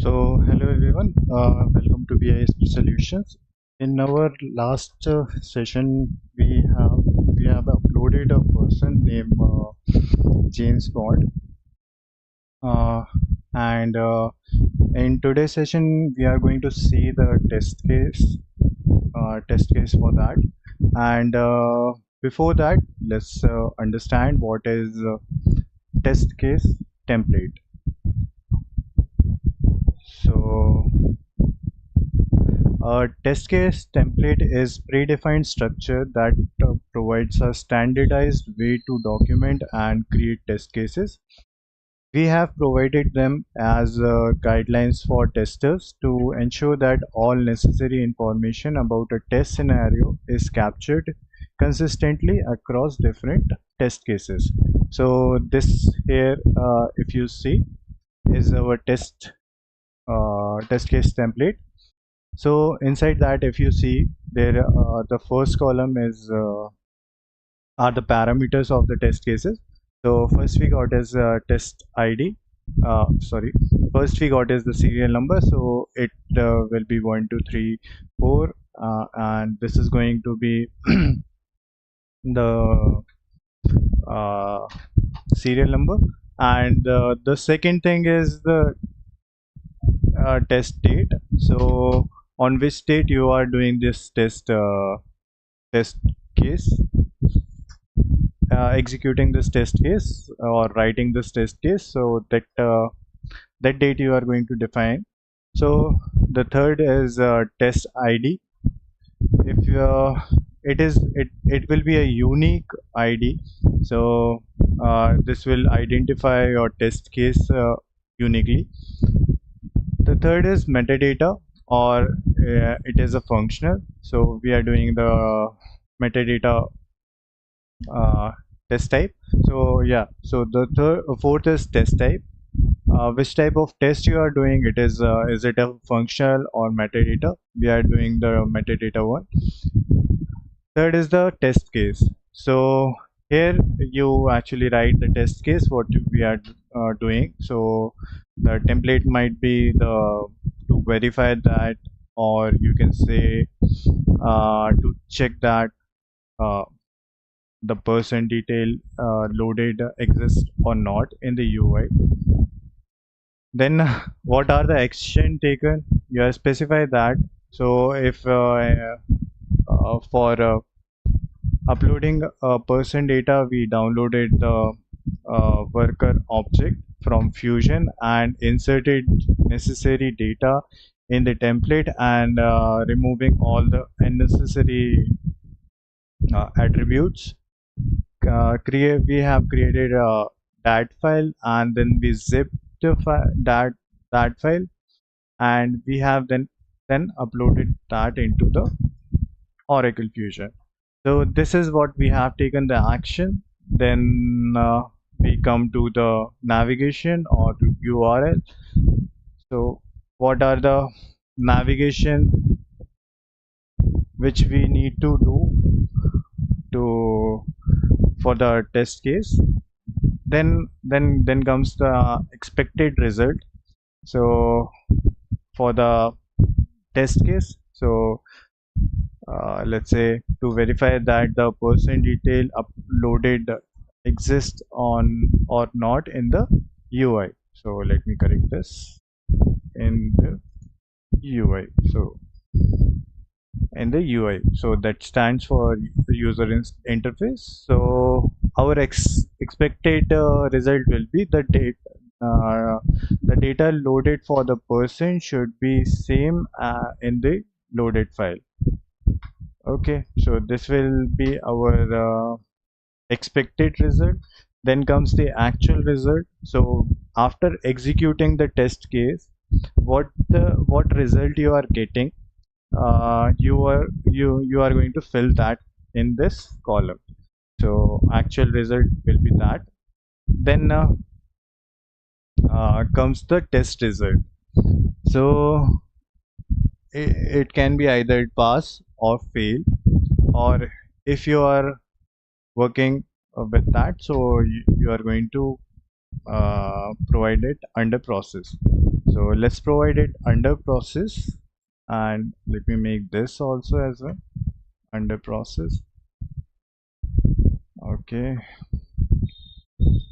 Hello everyone, welcome to BISP Solutions. In our last session, we have uploaded a person named James Bond, uh, and in today's session, we are going to see the test case for that. And before that, let's understand what is test case template. So. A test case template is predefined structure that provides a standardized way to document and create test cases. We have provided them as guidelines for testers to ensure that all necessary information about a test scenario is captured consistently across different test cases. So this here, if you see, is our test case template. So inside that, if you see there, the first column is are the parameters of the test cases. So first we got is test ID. First we got is the serial number. So it will be 1, 2, 3, 4, and this is going to be the serial number. And the second thing is the test date. So on which date you are doing this test case, executing this test case or writing this test case. So that date you are going to define. So the third is test ID. If it will be a unique ID. So this will identify your test case uniquely. The third is metadata, or it is a functional. So we are doing the metadata test type. So yeah, so the fourth is test type. Which type of test you are doing? It is it a functional or metadata? We are doing the metadata one. Third is the test case. So here you actually write the test case what we are doing. So the template might be the to verify that, or you can say to check that the person detail loaded exists or not in the UI. Then what are the action taken? You have specified that. So if for uploading person data, we downloaded the worker object from Fusion and inserted necessary data in the template, and removing all the unnecessary attributes. We have created a dat file, and then we zipped that file, and we have then uploaded that into the Oracle Fusion. So this is what we have taken the action. Then we come to the navigation or to URL. So what are the navigation which we need to do for the test case? Then comes the expected result. So for the test case, so let's say to verify that the person detail uploaded exists on or not in the UI. So let me correct this in the UI. So in the UI, so that stands for user interface. So our expected result will be the data loaded for the person should be same in the loaded file. Okay, so this will be our expected result. Then comes the actual result. So after executing the test case, what result you are getting, you are going to fill that in this column. So actual result will be that. Then comes the test result. So it can be either pass or fail, or if you are working with that, so you are going to provide it under process. So let's provide it under process, and let me make this also as well under process. Okay,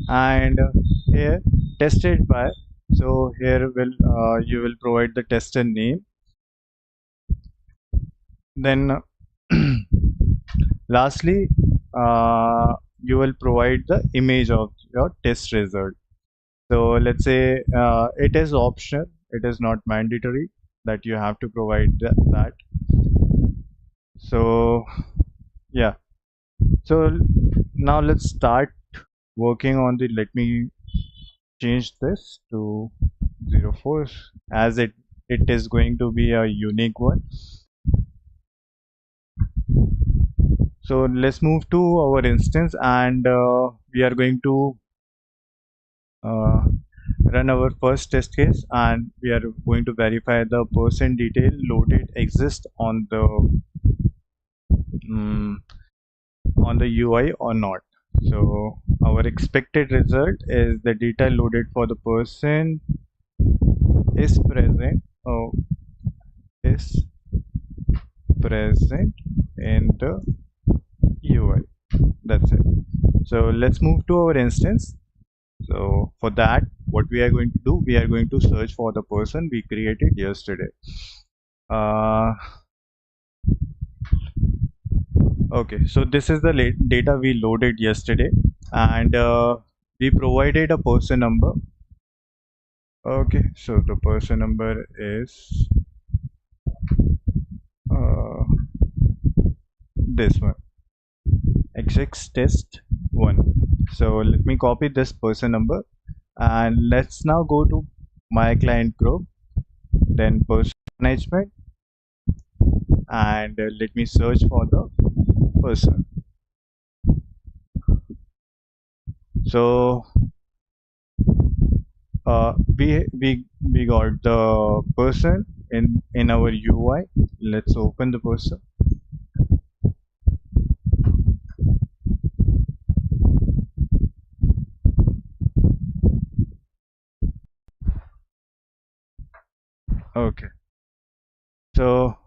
and here tested by. So here will you will provide the tester name. Then lastly, you will provide the image of your test result. So let's say it is optional, it is not mandatory that you have to provide that. So yeah, so now let's start working on the, let me change this to 04 as it is going to be a unique one. So let's move to our instance, and we are going to uh, run our first test case, and we are going to verify the person detail loaded exists um, on the UI or not. So our expected result is the data loaded for the person is present is present in the UI. That's it. So let's move to our instance. So for that, what we are going to do, we are going to search for the person we created yesterday. Okay, so this is the data we loaded yesterday, and we provided a person number. Okay, so the person number is uh, this one, XX test 1. So let me copy this person number, and let's now go to my client group, then person management, and let me search for the person. So we got the person in our UI. Let's open the person. Okay, so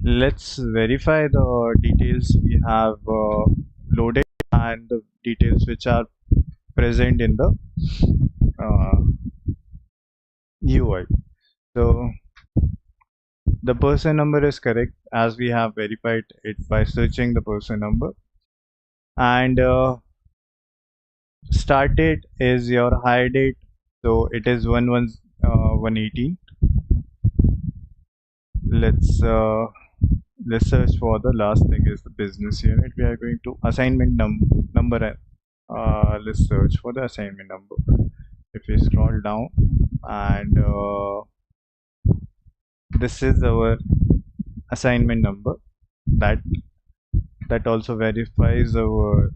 let's verify the details we have loaded and the details which are present in the UI. So the person number is correct as we have verified it by searching the person number, and start date is your hire date, so it is 1/1/118. Let's search for the last thing is the business unit. We are going to assignment number. Let's search for the assignment number. If we scroll down, and this is our assignment number, that also verifies our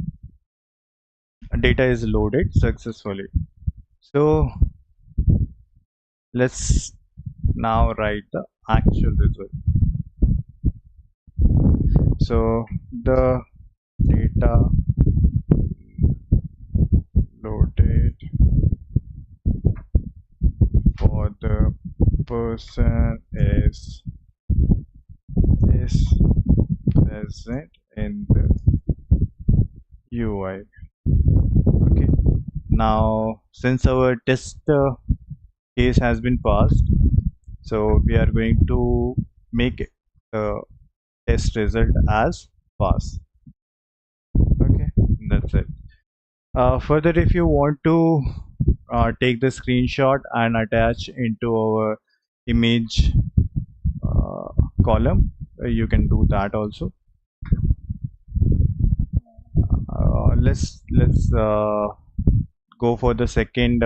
data is loaded successfully. So let's now write the actual result. So the data loaded for the person is present in the UI. Okay, now since our test case has been passed, so we are going to make the test result as pass. Okay, that's it. Further, if you want to take the screenshot and attach into our image uh, column, you can do that also. Let's go for the second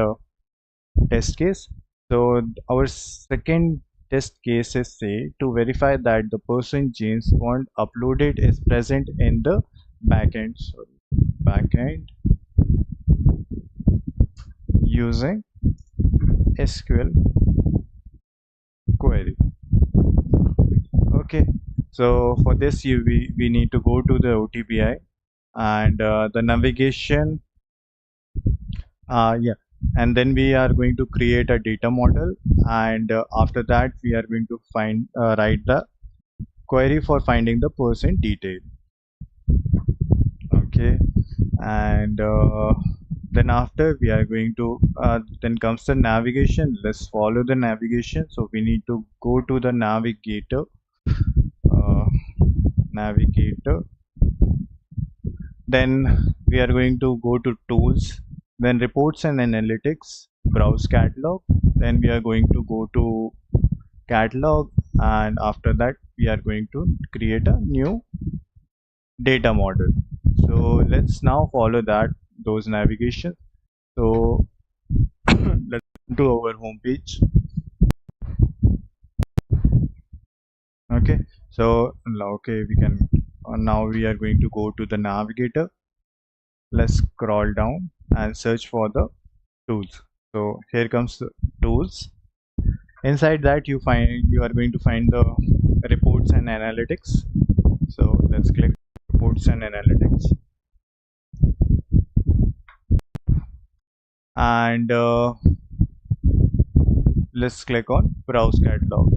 test case. So our second test case is say to verify that the person James Bond uploaded is present in the backend. Sorry, backend using SQL query. Okay, so for this we need to go to the OTBI, and the navigation, yeah, and then we are going to create a data model, and after that we are going to write the query for finding the person detail. Okay, and then after we are going to then comes the navigation. Let's follow the navigation. So we need to go to the uh, navigator. Then we are going to go to tools, then reports and analytics, browse catalog. Then we are going to go to catalog, and after that we are going to create a new data model. So let's now follow those navigation. So let's go to our home page. Okay, so okay, we can now we are going to go to the navigator. Let's scroll down and search for the tools. So here comes the tools. Inside that you are going to find the reports and analytics. So let's click reports and analytics, and let's click on browse catalog.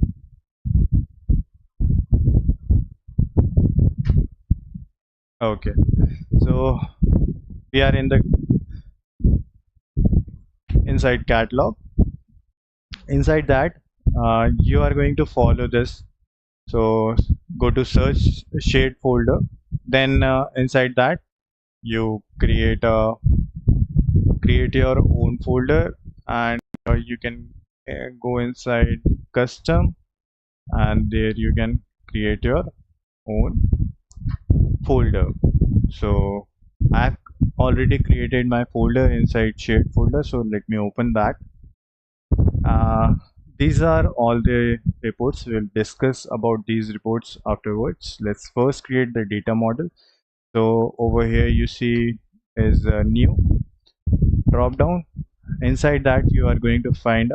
Okay, so we are in the inside catalog. Inside that you are going to follow this. So go to search shared folder, then inside that you create your own folder, and you can go inside custom, and there you can create your own folder. So I've already created my folder inside shared folder, so let me open that. uh, these are all the reports. We'll discuss about these reports afterwards. Let's first create the data model. So over here you see is a new drop down. Inside that you are going to find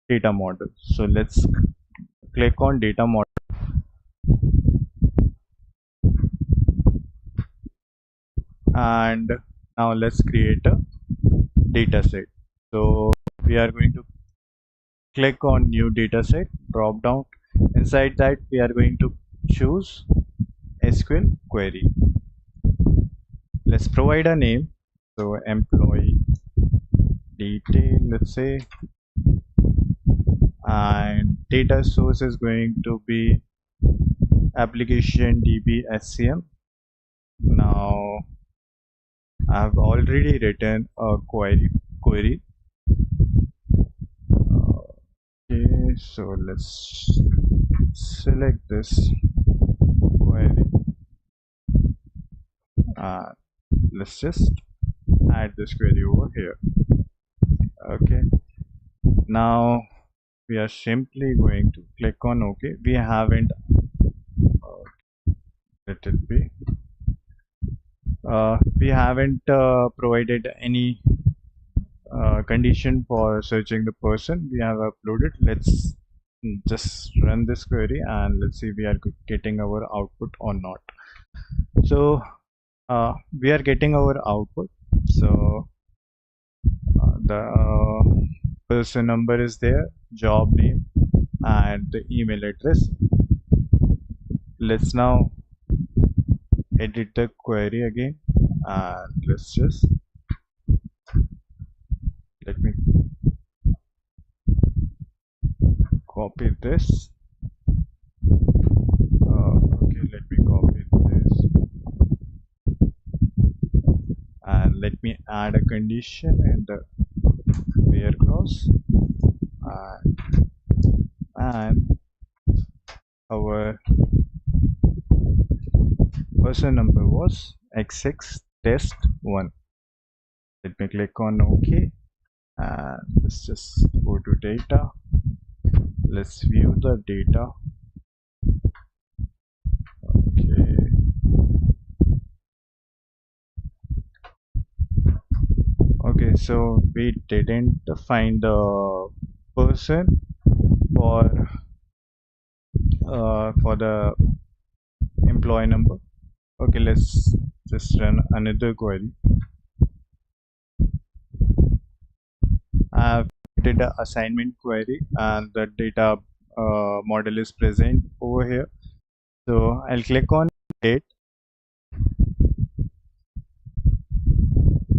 data model. So let's click on data model, and now let's create a data set. So we are going to click on new data set drop down. Inside that we are going to choose SQL query. Let's provide a name. So employee detail, let's say, and data source is going to be application DB HCM. Now I've already written a query. Okay, so let's select this query. Let's just add this query over here. Okay, now we are simply going to click on OK. We haven't let it be. We haven't provided any condition for searching the person. We have uploaded. Let's just run this query and let's see we are getting our output or not. So we are getting our output. So the person number is there, job name, and the email address. Let's now edit the query again, and let's just let me copy this. Okay, let me copy this, and let me add a condition in the where clause, and our person number was x6 test 1. Let me click on OK, and let's just go to data. Let's view the data. Okay, so we didn't find the person for the employee number. Okay, let's just run another query. I've created an assignment query and the data model is present over here. So I'll click on date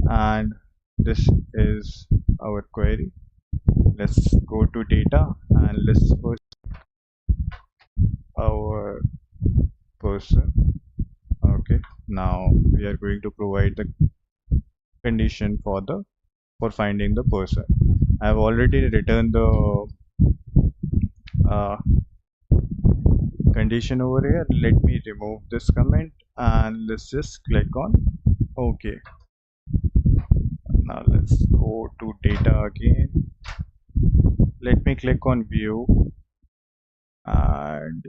and this is our query. Let's go to data and let's first our person. Okay, now we are going to provide the condition for finding the person. I've already returned the uh, condition over here. Let me remove this comment and let's just click on OK. Now let's go to data again. Let me click on view and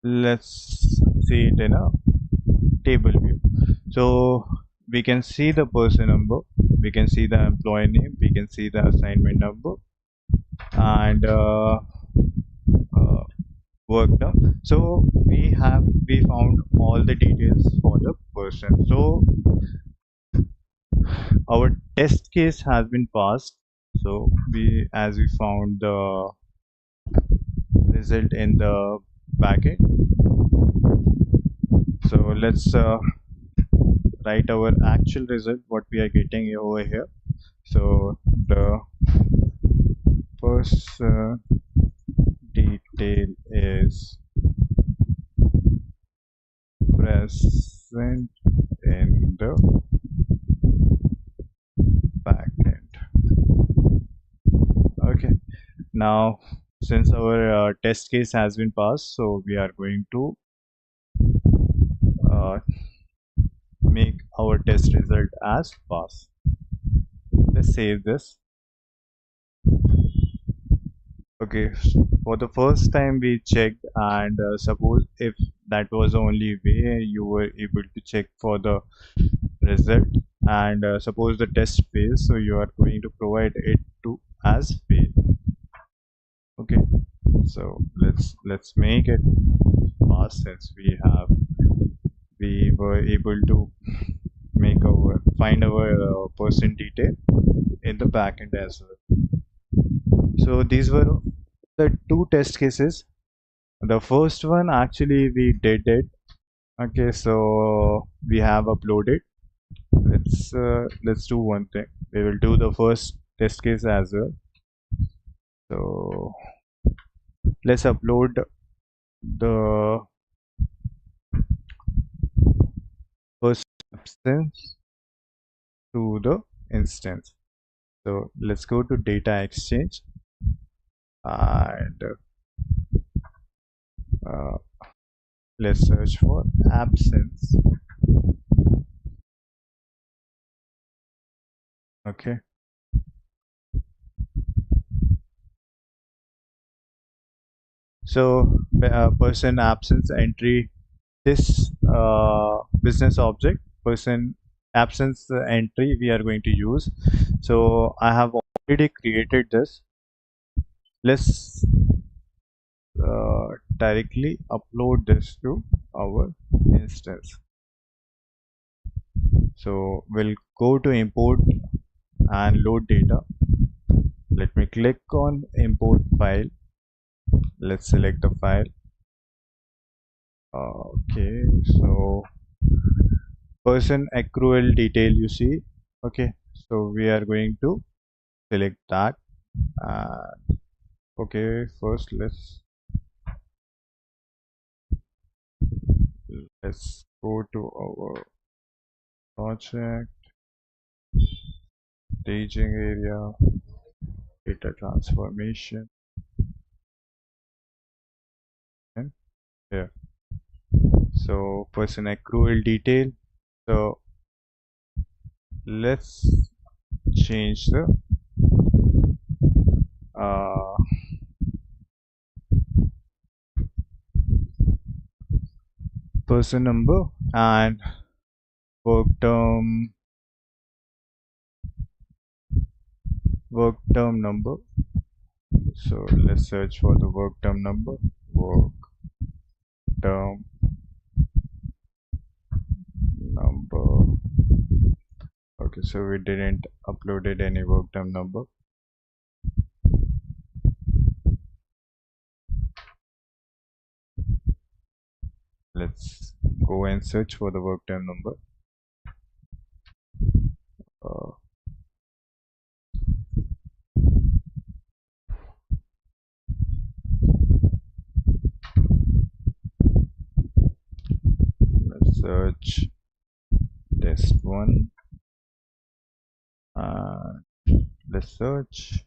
let's see it in a table view. So we can see the person number, we can see the employee name, we can see the assignment number and work done. So we found all the details for the person. So our test case has been passed. So as we found the result in the packet. So let's write our actual result, what we are getting over here. So the first detail is present in the backend. Okay, now since our test case has been passed, so we are going to make our test result as pass. Let's save this. Okay, for the first time we checked and suppose if that was the only way you were able to check for the result and suppose the test fails, so you are going to provide it to as fail. Okay, so let's make it pass since we were able to find our person detail in the backend as well. So these were the two test cases. The first one actually we did it. Okay, so we have uploaded. Let's do one thing. We will do the first test case as well. So let's upload the first absence to the instance. So let's go to data exchange and let's search for absence. Okay, so person absence entry, this business object person absence entry we are going to use. So I have already created this. Let's directly upload this to our instance. So we'll go to import and load data. Let me click on import file. Let's select the file. Okay, so person accrual detail you see. Okay, so we are going to select that. Okay, first let's go to our project, staging area, data transformation, and here. So person accrual detail. So let's change the person number and work term number. So let's search for the work term number. Work term number. Okay, so we didn't uploaded any work term number. Let's go and search for the work term number. Uh, let's search test one. Let's search.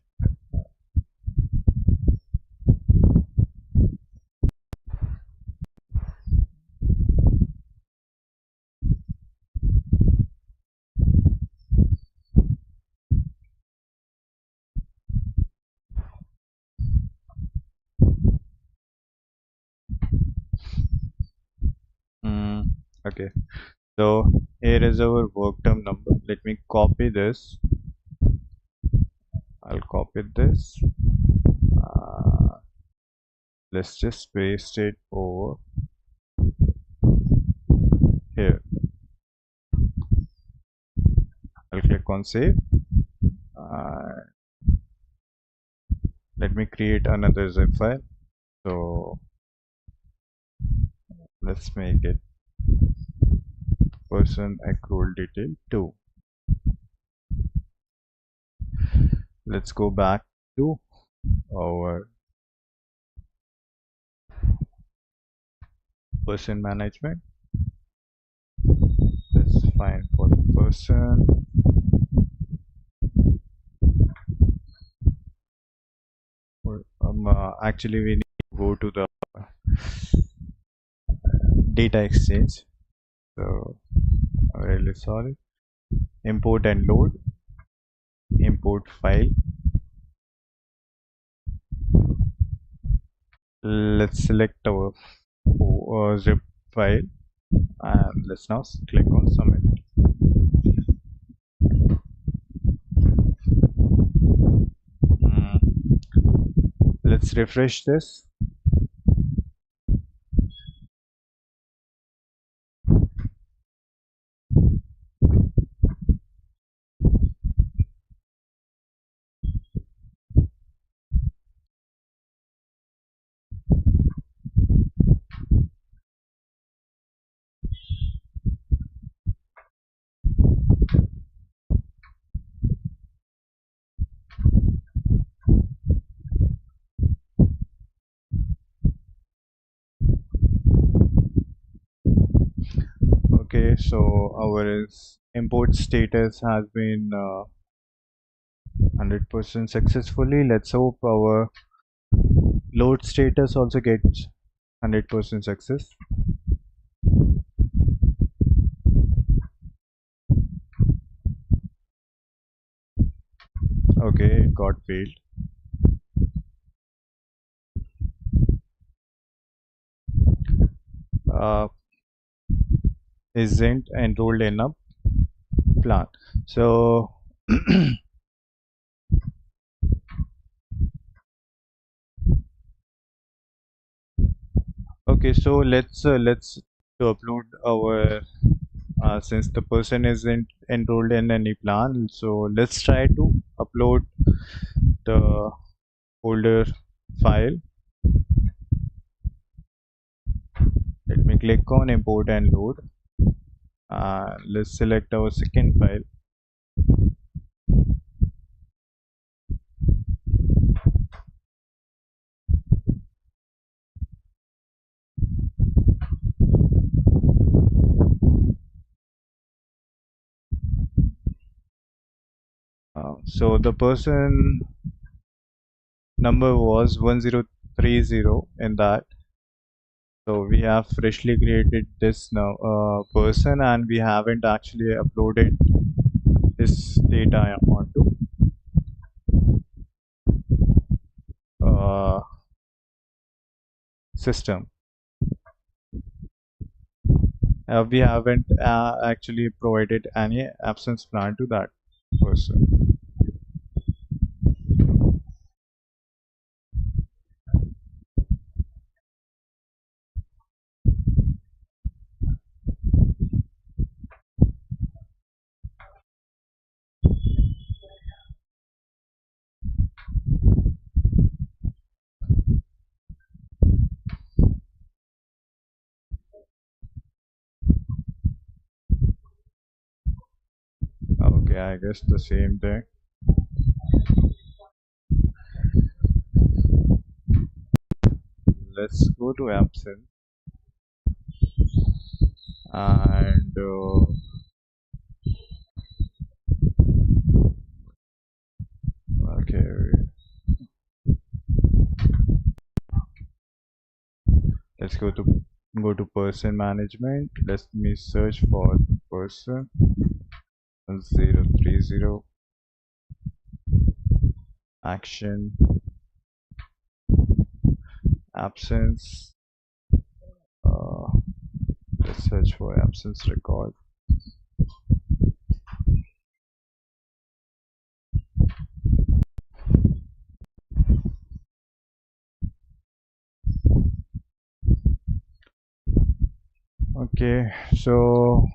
Okay, so here is our work term number. Let me copy this. I'll copy this. Let's just paste it over here. I'll click on save. Let me create another zip file. So let's make it person accrual detail 2. Let's go back to our person management. Let's find for the person. Actually, we need to go to the data exchange. So I'm really sorry. Import and load. Import file. Let's select our zip file and let's now click on submit. Let's refresh this. Okay, so our import status has been 100% successfully. Let's hope our load status also gets 100% success. Okay, it got failed. Isn't enrolled in a plan. So okay, so let's to upload our since the person isn't enrolled in any plan, so let's try to upload the folder file. Let me click on import and load. Let's select our second file. So the person number was 1030 in that. So we have freshly created this now person, and we haven't actually uploaded this data onto system. We haven't actually provided any absence plan to that person. I guess the same thing. Let's go to absence and okay, let's go to person management. Let me search for the person 030 action absence. Uh, let's search for absence record. Okay, so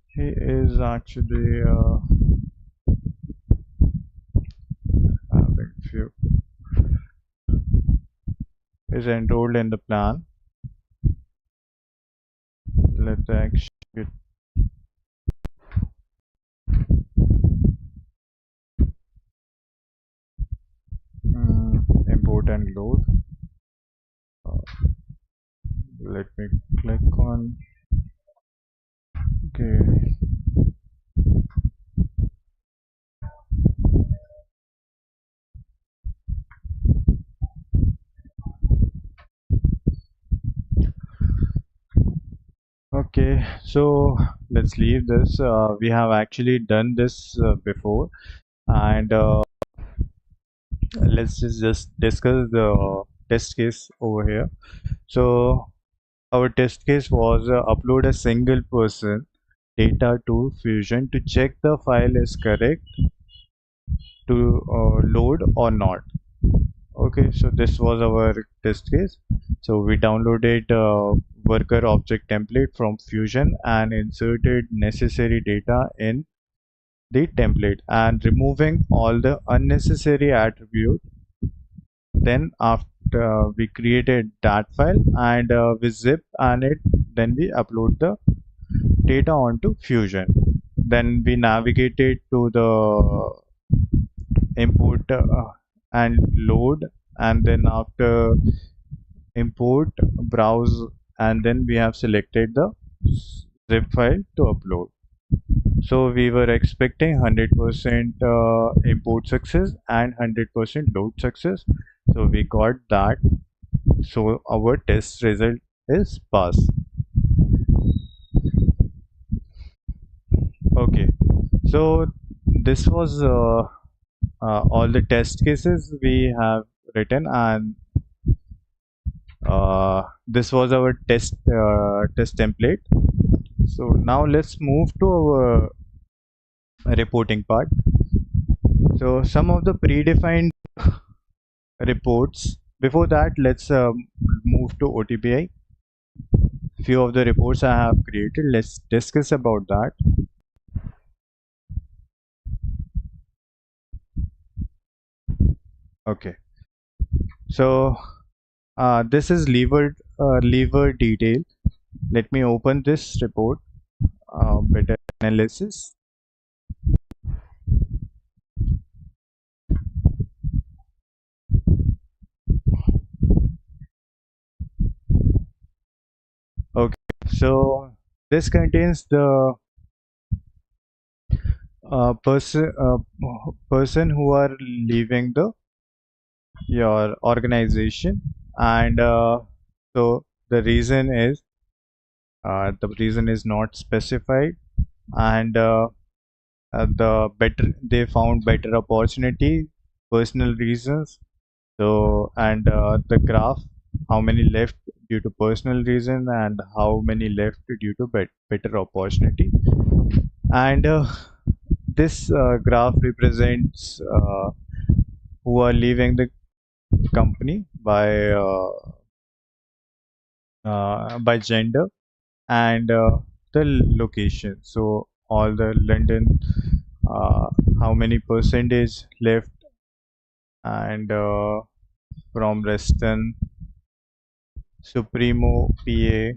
he is actually having few is enrolled in the plan. Let's actually import and load. Let me click on okay. Okay, so let's leave this. We have actually done this before, and let's just discuss the test case over here. So our test case was upload a single person data to Fusion to check the file is correct to load or not. Okay, so this was our test case. So we downloaded worker object template from Fusion and inserted necessary data in the template and removing all the unnecessary attribute. Then after we created that file and we zip and it, then we upload the data onto Fusion. Then we navigated to the import and load, and then after import, browse, and then we have selected the zip file to upload. So we were expecting 100% import success and 100% load success. So we got that. So our test result is pass. Okay. So this was all the test cases we have written, and this was our test template. So now let's move to our reporting part. So some of the predefined reports. Before that, let's move to OTBI. Few of the reports I have created. Let's discuss about that. Okay. So this is lever detail. Let me open this report. Better analysis. Okay. So this contains the person who are leaving the your organization, and so the reason is not specified, and the better they found better opportunity, personal reasons. So and the graph, how many left due to personal reason and how many left due to better opportunity. And this graph represents who are leaving the company by gender and the location. So all the London, uh, how many percentage left, and from Reston, Supremo, PA.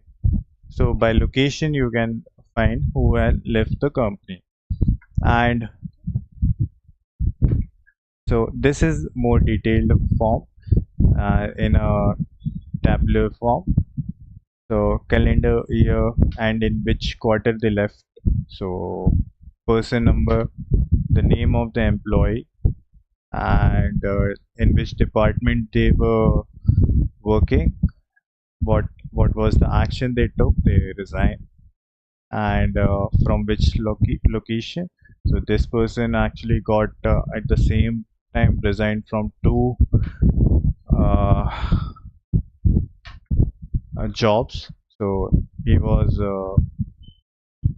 So by location you can find who had left the company. And so this is more detailed form in a tabular form. So calendar year and in which quarter they left. So person number, the name of the employee, and in which department they were working, what was the action they took, they resigned, and from which location. So this person actually got at the same time resigned from two uh, jobs. So he was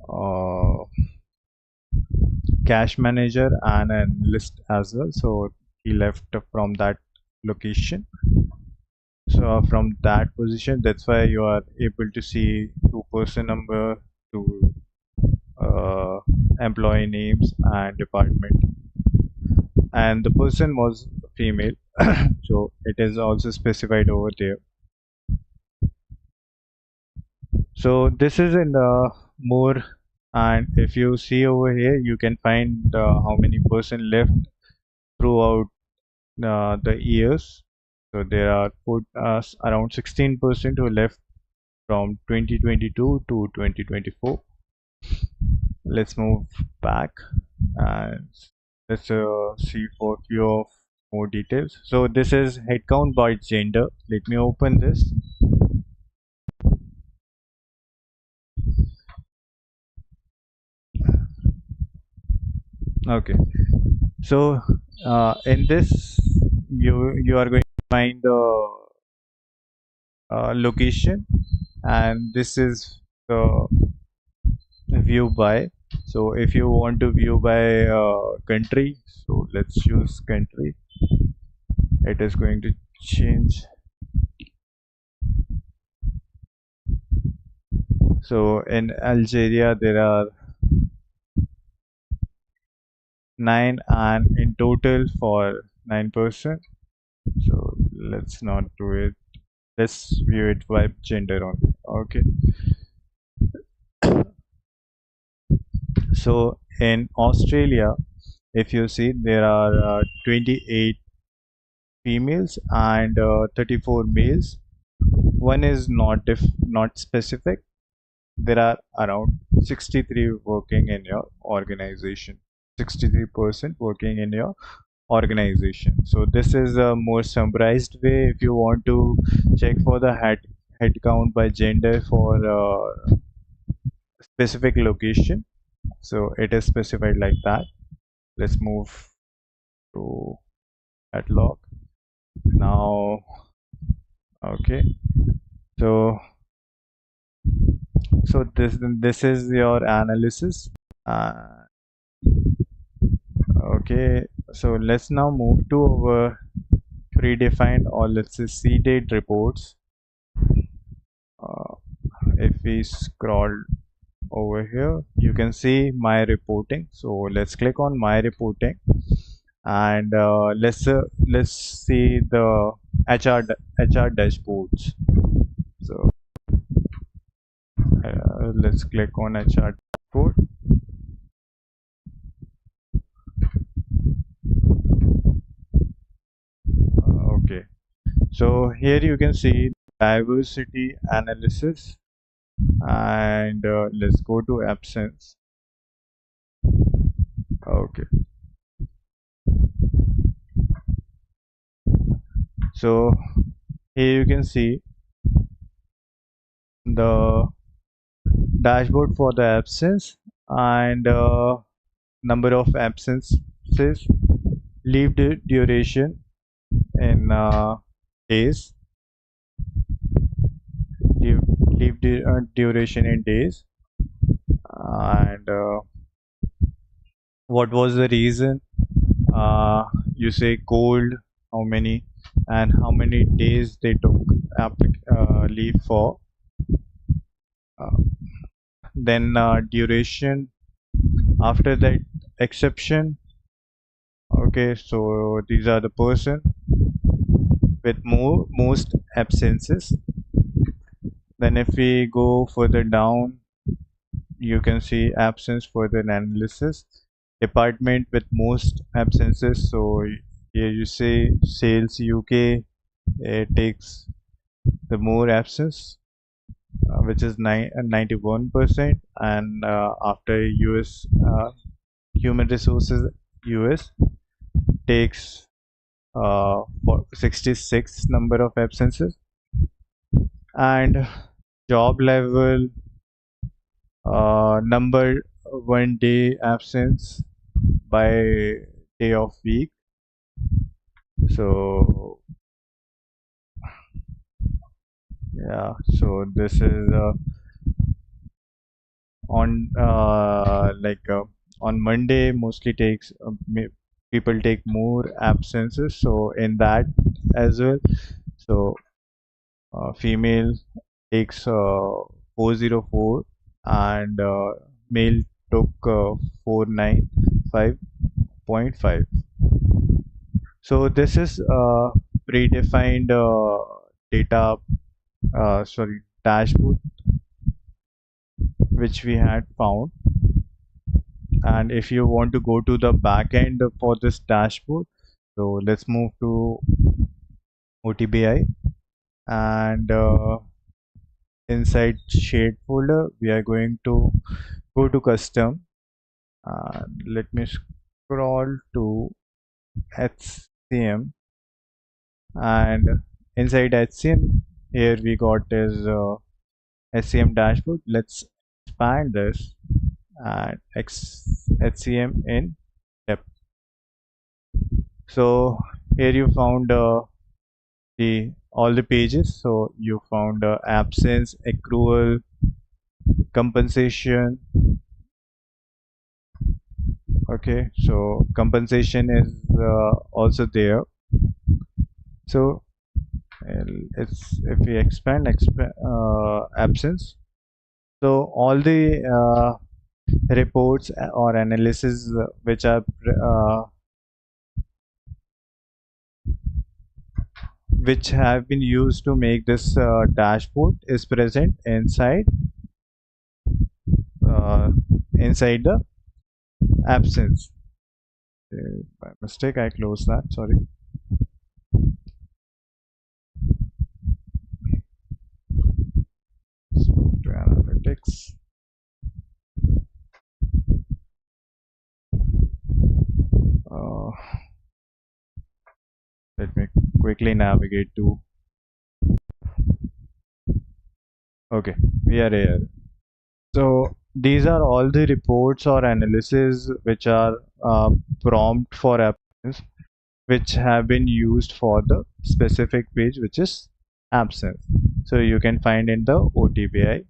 uh, cash manager and an list as well. So he left from that location. So from that position, that's why you are able to see two person number, two uh, employee names and department. And the person was female, so it is also specified over there. So this is in the more, and if you see over here, you can find how many person left throughout the years. So there are around 16% who left from 2022 to 2024. Let's move back and let's see for few of more details. So this is headcount by gender. Let me open this. Okay. So in this, you are going to find the location, and this is the view by. So if you want to view by country, so let's choose country. It is going to change. So in Algeria there are 9, and in total for 9%. So let's not do it. Let's view it by gender only. Okay. So in Australia, if you see, there are 28 females and 34 males. One is not specific. There are around 63 working in your organization. 63% working in your organization. So this is a more summarized way if you want to check for the head count by gender for a specific location. So it is specified like that. Let's move to catalog now. Okay, so this is your analysis. Okay, so let's now move to our predefined, or let's say seeded reports. If we scroll over here, you can see my reporting. So let's click on my reporting, and let's see the HR dashboards. So let's click on HR dashboard. Okay, so here you can see diversity analysis, and let's go to absence. Okay, so here you can see the dashboard for the absence, and number of absences, leave duration in days, leave, duration in days, and what was the reason, you say cold, how many, and how many days they took leave for, uh, then duration after that exception. Okay, so these are the person with most absences. Then if we go further down, you can see absence for the analysis. Department with most absences. So here you say sales UK, it takes the more absence, which is 91%, and after US, human resources US takes for 66 number of absences, and job level, number 1 day absence by day of week. So yeah, so this is on on Monday mostly takes people take more absences, so in that as well. So female takes 404, and male took 495.5. So this is predefined data, dashboard which we had found. And if you want to go to the back end for this dashboard, so let's move to OTBI, and inside shade folder we are going to go to custom. Let me scroll to HCM, and inside HCM here we got is HCM dashboard. Let's expand this and HCM in depth. So here you found the all the pages. So you found absence, accrual, compensation. Okay, so compensation is also there. So it's if we expand absence, so all the reports or analysis which are which have been used to make this dashboard is present uh, inside the absence. By mistake I closed that, sorry. Let's move to analytics. Let me quickly navigate to, okay, we are here. So these are all the reports or analysis which are prompt for absence, which have been used for the specific page which is absence. So you can find in the OTBI,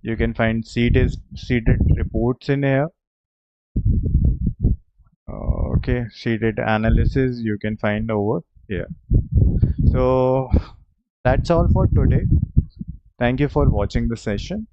you can find seeded reports in here. Okay, seeded analysis you can find over here. So that's all for today. Thank you for watching the session.